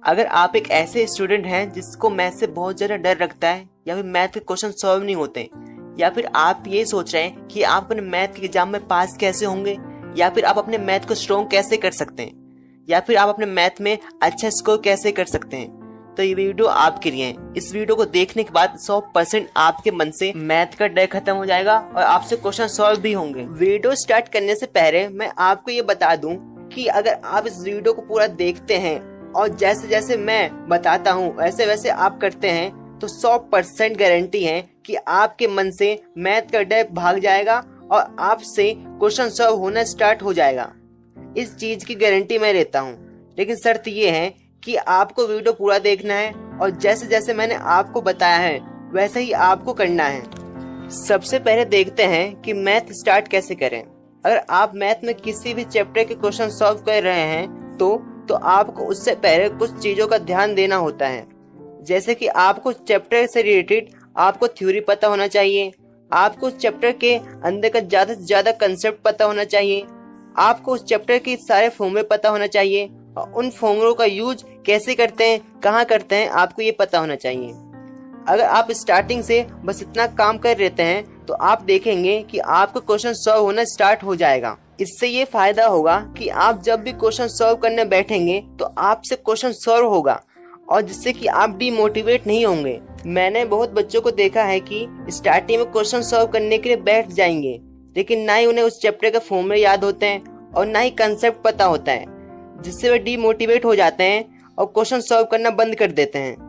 अगर आप एक ऐसे स्टूडेंट हैं जिसको मैथ से बहुत ज़्यादा डर लगता है, या फिर मैथ के क्वेश्चन सॉल्व नहीं होते, या फिर आप ये सोच रहे हैं कि आप अपने मैथ के एग्जाम में पास कैसे होंगे, या फिर आप अपने मैथ को स्ट्रॉन्ग कैसे कर सकते हैं, या फिर आप अपने मैथ में अच्छा स्कोर कैसे कर सकते हैं, तो ये वीडियो आपके लिए है। इस वीडियो को देखने के बाद 100% आपके मन से मैथ का डर खत्म हो जाएगा और आपसे क्वेश्चन सॉल्व भी होंगे। वीडियो स्टार्ट करने से पहले मैं आपको ये बता दूं कि अगर आप इस वीडियो को पूरा देखते हैं और जैसे जैसे मैं बताता हूँ वैसे वैसे आप करते हैं तो 100% गारंटी है कि आपके मन से मैथ का डर भाग जाएगा और आपसे क्वेश्चन सॉल्व होना स्टार्ट हो जाएगा। इस चीज की गारंटी मैं लेता हूँ, लेकिन शर्त ये है कि आपको वीडियो पूरा देखना है और जैसे जैसे मैंने आपको बताया है वैसे ही आपको करना है। सबसे पहले देखते हैं कि मैथ स्टार्ट कैसे करें। अगर आप मैथ में किसी भी चैप्टर के क्वेश्चन सॉल्व कर रहे हैं तो आपको उससे पहले कुछ चीजों का ध्यान देना होता है। जैसे कि आपको चैप्टर से रिलेटेड आपको थ्योरी पता होना चाहिए, आपको उस चैप्टर के अंदर का ज्यादा से ज्यादा कंसेप्ट पता होना चाहिए, आपको उस चैप्टर के सारे फॉर्मूले पता होना चाहिए और उन फॉर्मूलों का यूज कैसे करते हैं, कहाँ करते हैं, आपको ये पता होना चाहिए। अगर आप स्टार्टिंग से बस इतना काम कर लेते हैं तो आप देखेंगे कि आपका क्वेश्चन सॉल्व होना स्टार्ट हो जाएगा। इससे ये फायदा होगा कि आप जब भी क्वेश्चन सॉल्व करने बैठेंगे तो आपसे क्वेश्चन सॉल्व होगा और जिससे कि आप डिमोटिवेट नहीं होंगे। मैंने बहुत बच्चों को देखा है कि स्टार्टिंग में क्वेश्चन सॉल्व करने के लिए बैठ जाएंगे, लेकिन ना ही उन्हें उस चैप्टर के फॉर्मूले याद होते हैं और ना ही कंसेप्ट पता होता है, जिससे वे डिमोटिवेट हो जाते हैं और क्वेश्चन सॉल्व करना बंद कर देते हैं।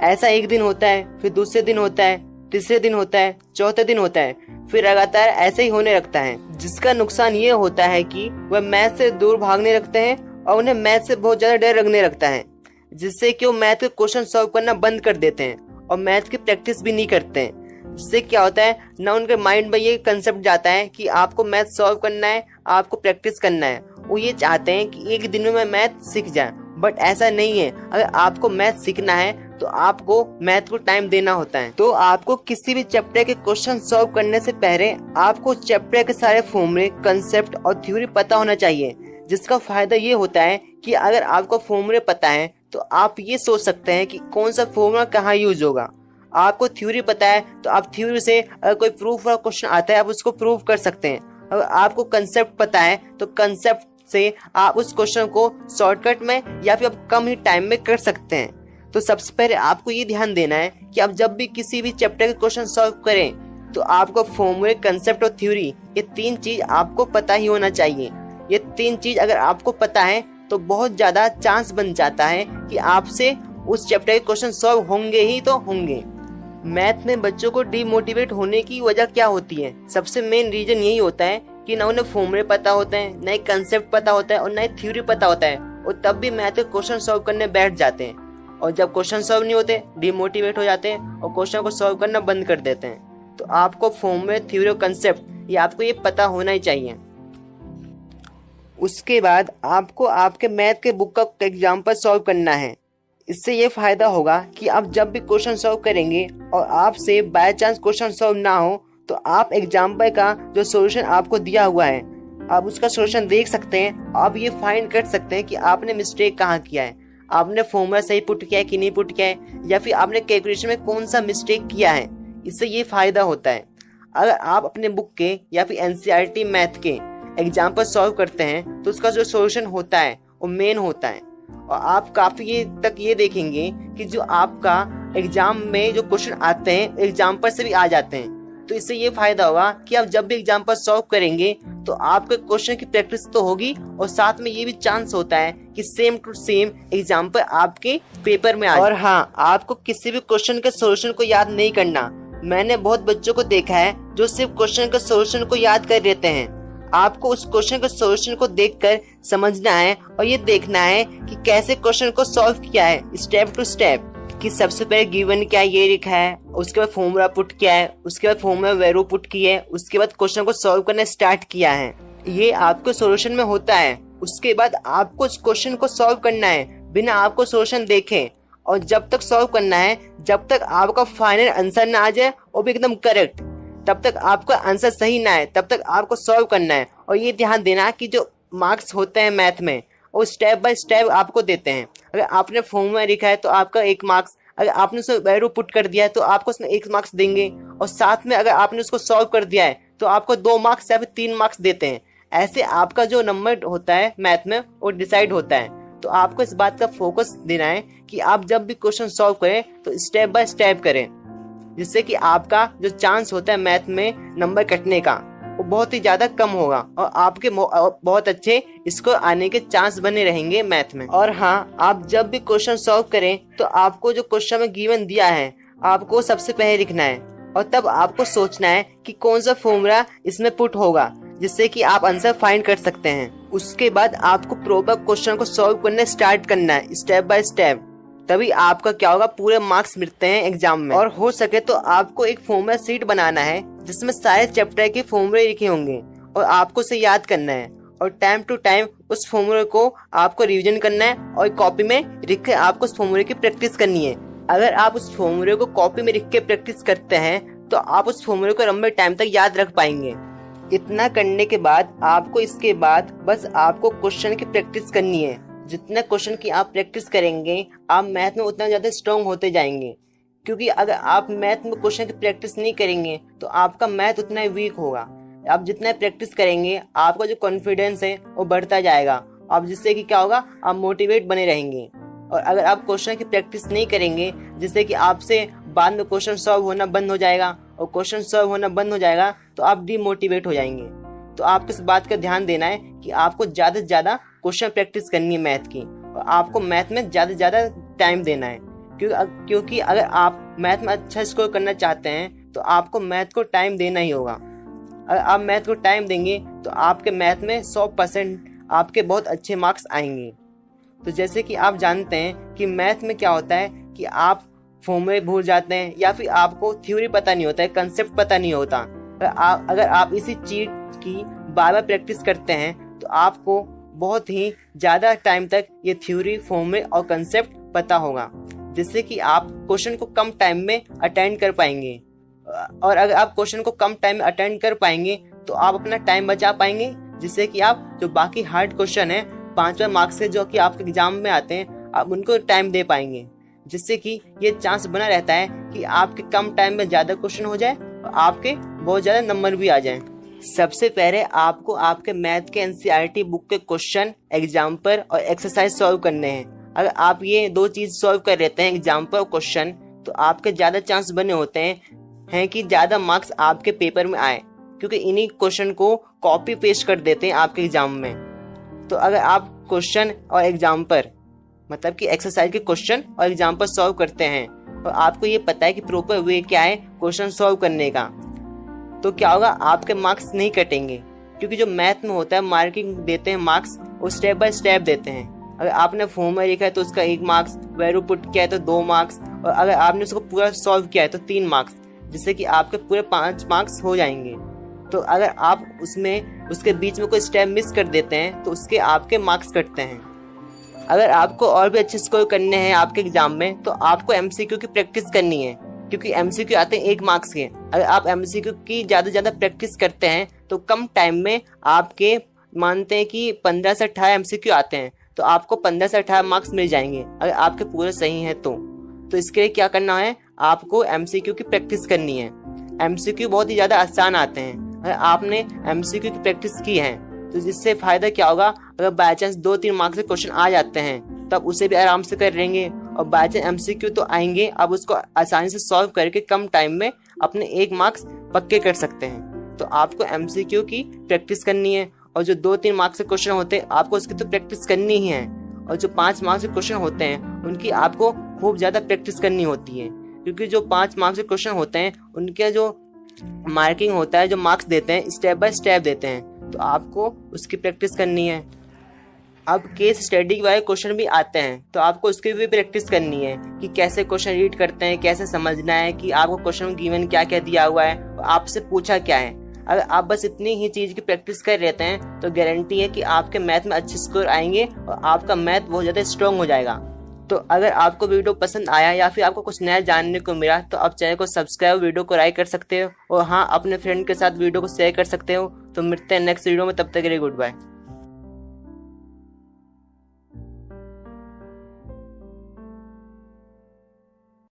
ऐसा एक दिन होता है, फिर दूसरे दिन होता है, तीसरे दिन होता है, चौथे दिन होता है, फिर लगातार ऐसे ही होने लगता है, जिसका नुकसान ये होता है कि वह मैथ से दूर भागने लगते हैं और उन्हें मैथ से बहुत ज्यादा डर लगने लगता है, जिससे कि वो मैथ के क्वेश्चन सॉल्व करना बंद कर देते हैं और मैथ की प्रैक्टिस भी नहीं करते हैं। जिससे क्या होता है ना उनके माइंड में ये कंसेप्ट जाता है कि आपको मैथ सॉल्व करना है, आपको प्रैक्टिस करना है। वो ये चाहते हैं कि एक दिन में मैं मैथ सीख जाए, बट ऐसा नहीं है। अगर आपको मैथ सीखना है तो आपको मैथ को टाइम देना होता है। तो आपको किसी भी चैप्टर के क्वेश्चन सॉल्व करने से पहले आपको चैप्टर के सारे फॉर्मूले, कंसेप्ट और थ्योरी पता होना चाहिए, जिसका फायदा ये होता है कि अगर आपको फॉर्मूले पता है तो आप ये सोच सकते हैं कि कौन सा फॉर्मूला कहाँ यूज होगा। आपको थ्योरी पता है तो आप थ्योरी से अगर कोई प्रूफ वाला क्वेश्चन आता है आप उसको प्रूव कर सकते हैं। अगर आपको कंसेप्ट पता है तो कंसेप्ट से आप उस क्वेश्चन को शॉर्टकट में या फिर आप कम ही टाइम में कर सकते हैं। तो सबसे पहले आपको ये ध्यान देना है कि आप जब भी किसी भी चैप्टर के क्वेश्चन सॉल्व करें तो आपको फॉर्मूले, कंसेप्ट और थ्योरी, ये तीन चीज आपको पता ही होना चाहिए। ये तीन चीज अगर आपको पता है तो बहुत ज्यादा चांस बन जाता है कि आपसे उस चैप्टर के क्वेश्चन सॉल्व होंगे ही तो होंगे। मैथ में बच्चों को डिमोटिवेट होने की वजह क्या होती है? सबसे मेन रीजन यही होता है कि ना उन्हें फॉर्मूले पता होते हैं, ना ही कंसेप्ट पता होता है और ना ही थ्योरी पता होता है, और तब भी मैथ के क्वेश्चन सॉल्व करने बैठ जाते हैं और जब क्वेश्चन सॉल्व नहीं होते डिमोटिवेट हो जाते हैं और क्वेश्चन को सॉल्व करना बंद कर देते हैं। तो आपको फॉर्मूले, थ्योरी और कंसेप्ट ये आपको ये पता होना ही चाहिए। उसके बाद आपको आपके मैथ के बुक का एग्जाम्पल सॉल्व करना है। इससे ये फायदा होगा कि आप जब भी क्वेश्चन सॉल्व करेंगे और आपसे बाय चांस क्वेश्चन सॉल्व ना हो तो आप एग्जाम्पल का जो सॉल्यूशन आपको दिया हुआ है आप उसका सॉल्यूशन देख सकते हैं। आप ये फाइंड कर सकते हैं कि आपने मिस्टेक कहाँ किया है, आपने फॉर्मूला सही पुट किया है कि नहीं पुट किया है, या फिर आपने कैलकुलेशन में कौन सा मिस्टेक किया है। इससे ये फायदा होता है। अगर आप अपने बुक के या फिर एनसीईआरटी मैथ के एग्जाम्पल सॉल्व करते हैं तो उसका जो सॉल्यूशन होता है वो मेन होता है और आप काफी तक ये देखेंगे कि जो आपका एग्जाम में जो क्वेश्चन आते हैं एग्जाम्पल से भी आ जाते हैं। तो इससे ये फायदा होगा कि आप जब भी एग्जाम्पल सॉल्व करेंगे तो आपके क्वेश्चन की प्रैक्टिस तो होगी और साथ में ये भी चांस होता है कि सेम टू सेम एग्जाम्पल आपके पेपर में आ जाए। और हाँ, आपको किसी भी क्वेश्चन के सॉल्यूशन को याद नहीं करना। मैंने बहुत बच्चों को देखा है जो सिर्फ क्वेश्चन के सॉल्यूशन को याद कर लेते हैं। आपको उस क्वेश्चन के सॉल्यूशन को देखकर समझना है और ये देखना है कि कैसे क्वेश्चन को सॉल्व किया है स्टेप टू स्टेप, कि सबसे पहले गिवन क्या ये लिखा है, उसके बाद फॉर्मूला पुट किया है, उसके बाद फॉर्मूला वैल्यू पुट की है, उसके बाद क्वेश्चन को सॉल्व करना स्टार्ट किया है। ये आपके सॉल्यूशन में होता है। उसके बाद आपको उस क्वेश्चन को सॉल्व करना है बिना आपको सॉल्यूशन देखे, और जब तक सॉल्व करना है जब तक आपका फाइनल आंसर ना आ जाए वो भी एकदम करेक्ट, तब तक आपका आंसर सही ना है तब तक आपको सॉल्व करना है। और ये ध्यान देना कि जो मार्क्स होते हैं मैथ में वो स्टेप बाय स्टेप आपको देते हैं। अगर आपने फॉर्मूला लिखा है तो आपका 1 मार्क्स, अगर आपने उसमें वैल्यू पुट कर दिया है तो आपको उसमें 1 मार्क्स देंगे, और साथ में अगर आपने उसको सॉल्व कर दिया है तो आपको 2 मार्क्स या फिर 3 मार्क्स देते हैं। ऐसे आपका जो नंबर होता है मैथ में वो डिसाइड होता है। तो आपको इस बात का फोकस देना है कि आप जब भी क्वेश्चन सॉल्व करें तो स्टेप बाय स्टेप करें, जिससे कि आपका जो चांस होता है मैथ में नंबर कटने का वो बहुत ही ज्यादा कम होगा और आपके बहुत अच्छे स्कोर आने के चांस बने रहेंगे मैथ में। और हाँ, आप जब भी क्वेश्चन सॉल्व करें तो आपको जो क्वेश्चन में गिवन दिया है आपको सबसे पहले लिखना है, और तब आपको सोचना है कि कौन सा फॉर्मूला इसमें पुट होगा, जिससे कि आप आंसर फाइंड कर सकते हैं। उसके बाद आपको प्रॉपर क्वेश्चन को सॉल्व करने स्टार्ट करना है स्टेप बाय स्टेप, तभी आपका क्या होगा, पूरे मार्क्स मिलते हैं एग्जाम में। और हो सके तो आपको एक फॉर्मूला शीट बनाना है जिसमें सारे चैप्टर के फॉर्मूले लिखे होंगे और आपको उसे याद करना है, और टाइम टू टाइम उस फॉर्मूले को आपको रिवीजन करना है और कॉपी में लिख के आपको उस फॉर्मूले की प्रैक्टिस करनी है। अगर आप उस फॉर्मूले को कॉपी में लिख के प्रैक्टिस करते हैं तो आप उस फॉर्मूले को लंबे टाइम तक याद रख पाएंगे। इतना करने के बाद आपको इसके बाद बस आपको क्वेश्चन की प्रैक्टिस करनी है। जितना क्वेश्चन की आप प्रैक्टिस करेंगे आप मैथ में उतना ज्यादा स्ट्रांग होते जाएंगे, क्योंकि अगर आप मैथ में क्वेश्चन की प्रैक्टिस नहीं करेंगे तो आपका मैथ उतना ही वीक होगा। आप जितना प्रैक्टिस करेंगे आपका जो कॉन्फिडेंस है वो बढ़ता जाएगा, आप जिससे कि क्या होगा, आप मोटिवेट बने रहेंगे। और अगर आप क्वेश्चन की प्रैक्टिस नहीं करेंगे जिससे कि आपसे बाद में क्वेश्चन सॉल्व होना बंद हो जाएगा, और क्वेश्चन सॉल्व होना बंद हो जाएगा तो आप डिमोटिवेट हो जाएंगे। तो आपको इस बात का ध्यान देना है कि आपको ज्यादा से ज्यादा क्वेश्चन प्रैक्टिस करनी है मैथ की, और आपको मैथ में ज्यादा से ज्यादा टाइम देना है, क्योंकि अगर आप मैथ में अच्छा स्कोर करना चाहते हैं तो आपको मैथ को टाइम देना ही होगा। अगर आप मैथ को टाइम देंगे तो आपके मैथ में 100% आपके बहुत अच्छे मार्क्स आएंगे। तो जैसे कि आप जानते हैं कि मैथ में क्या होता है कि आप फॉर्मूले भूल जाते हैं या फिर आपको थ्योरी पता नहीं होता है, कंसेप्ट पता नहीं होता। अगर आप इसी चीज की बार बार प्रैक्टिस करते हैं तो आपको बहुत ही ज्यादा टाइम तक ये थ्योरी, फॉर्मूले और कंसेप्ट पता होगा, जिससे कि आप क्वेश्चन को कम टाइम में अटेंड कर पाएंगे। और अगर आप क्वेश्चन को कम टाइम में अटेंड कर पाएंगे तो आप अपना टाइम बचा पाएंगे, जिससे कि आप जो बाकी हार्ड क्वेश्चन है 5 मार्क्स से जो कि आपके एग्जाम में आते हैं आप उनको टाइम दे पाएंगे, जिससे कि ये चांस बना रहता है कि आपके कम टाइम में ज्यादा क्वेश्चन हो जाए और आपके बहुत ज्यादा नंबर भी आ जाए। सबसे पहले आपको आपके मैथ के एनसीईआरटी बुक के क्वेश्चन, एग्जाम्पल और एक्सरसाइज सॉल्व करने हैं। अगर आप ये 2 चीज सॉल्व कर लेते हैं, एग्जाम्पल और क्वेश्चन, तो आपके ज्यादा चांस बने होते हैं कि ज्यादा मार्क्स आपके पेपर में आए, क्योंकि इन्हीं क्वेश्चन को कॉपी पेस्ट कर देते हैं आपके एग्जाम में। तो अगर आप क्वेश्चन और एग्जाम्पल मतलब कि एक्सरसाइज के क्वेश्चन और एग्जाम्पल सॉल्व करते हैं और आपको ये पता है कि प्रॉपर वे क्या है क्वेश्चन सॉल्व करने का, तो क्या होगा, आपके मार्क्स नहीं कटेंगे। क्योंकि जो मैथ में होता है मार्किंग देते हैं मार्क्स, वो स्टेप बाय स्टेप देते हैं। अगर आपने फॉर्मूला लिखा है तो उसका 1 मार्क्स, वैल्यू पुट किया है तो 2 मार्क्स, और अगर आपने उसको पूरा सॉल्व किया है तो 3 मार्क्स, जिससे कि आपके पूरे 5 मार्क्स हो जाएंगे। तो अगर आप उसके बीच में कोई स्टेप मिस कर देते हैं तो उसके आपके मार्क्स कटते हैं। अगर आपको और भी अच्छे स्कोर करने हैं आपके एग्जाम में तो आपको एमसीक्यू की प्रैक्टिस करनी है, क्योंकि एमसीक्यू आते हैं 1 मार्क्स के। अगर आप एमसीक्यू की ज्यादा प्रैक्टिस करते हैं तो कम टाइम में आपके मानते हैं कि 15 से 18 एमसीक्यू आते हैं, तो आपको 15 से 18 मार्क्स मिल जाएंगे अगर आपके पूरे सही हैं तो इसके लिए क्या करना है, आपको एमसीक्यू की प्रैक्टिस करनी है। एमसीक्यू बहुत ही ज्यादा आसान आते हैं। अगर आपने एमसीक्यू की प्रैक्टिस की है तो जिससे फायदा क्या होगा, अगर बाय चांस 2-3 मार्क्स के क्वेश्चन आ जाते हैं तब उसे भी आराम से कर लेंगे, और बाय चांस एमसीक्यू तो आएंगे, अब उसको आसानी से सॉल्व करके कम टाइम में अपने 1 मार्क्स पक्के कर सकते हैं। तो आपको एमसीक्यू की प्रैक्टिस करनी है, और जो 2-3 मार्क्स के क्वेश्चन होते हैं आपको उसकी तो प्रैक्टिस करनी ही है, और जो 5 मार्क्स के क्वेश्चन होते हैं उनकी आपको खूब ज्यादा प्रैक्टिस करनी होती है। क्योंकि जो 5 मार्क्स के क्वेश्चन होते हैं उनके जो मार्किंग होता है, जो मार्क्स देते हैं स्टेप बाय स्टेप देते हैं, तो आपको उसकी प्रैक्टिस करनी है। अब केस स्टडी वाले क्वेश्चन भी आते हैं तो आपको उसकी भी प्रैक्टिस करनी है कि कैसे क्वेश्चन रीड करते हैं, कैसे समझना है कि आपको क्वेश्चन गिवन क्या क्या दिया हुआ है और आपसे पूछा क्या है। अगर आप बस इतनी ही चीज की प्रैक्टिस कर लेते हैं तो गारंटी है कि आपके मैथ में अच्छे स्कोर आएंगे और आपका मैथ बहुत ज्यादा स्ट्रांग हो जाएगा। तो अगर आपको वीडियो पसंद आया या फिर आपको कुछ नया जानने को मिला तो आप चैनल को सब्सक्राइब, वीडियो को लाइक कर सकते हो, और हाँ, अपने फ्रेंड के साथ वीडियो को शेयर कर सकते हो। तो मिलते हैं नेक्स्ट वीडियो में, तब तक के लिए गुड बाय।